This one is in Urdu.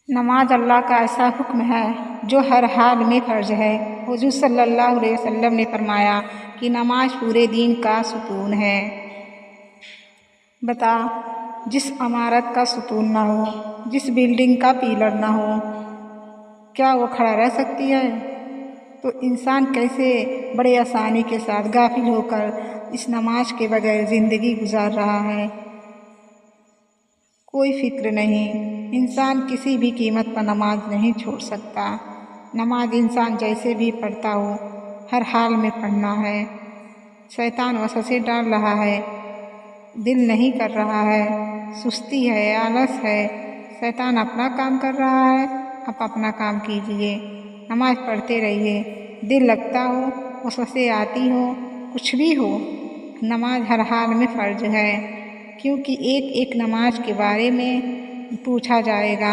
نماز اللہ کا ایسا حکم ہے جو ہر حال میں فرض ہے۔ حضور صلی اللہ علیہ وسلم نے فرمایا کہ نماز پورے دین کا ستون ہے۔ بتا، جس عمارت کا ستون نہ ہو، جس بلڈنگ کا پلر نہ ہو، کیا وہ کھڑا رہ سکتی ہے؟ تو انسان کیسے بڑے آسانی کے ساتھ غافل ہو کر اس نماز کے بغیر زندگی گزار رہا ہے۔ کوئی فکر نہیں، انسان کسی بھی قیمت پر نماز نہیں چھوڑ سکتا۔ نماز انسان جیسے بھی پڑھتا ہو، ہر حال میں پڑھنا ہے۔ شیطان وسوسے ڈال رہا ہے، دل نہیں کر رہا ہے، سستی ہے، آلس ہے، شیطان اپنا کام کر رہا ہے، آپ اپنا کام کیجیے۔ نماز پڑھتے رہیے، دل لگتا ہو، وسوسے آتی ہو، کچھ بھی ہو، نماز ہر حال میں فرض ہے، کیونکہ ایک ایک نماز کے بارے میں پوچھا جائے گا۔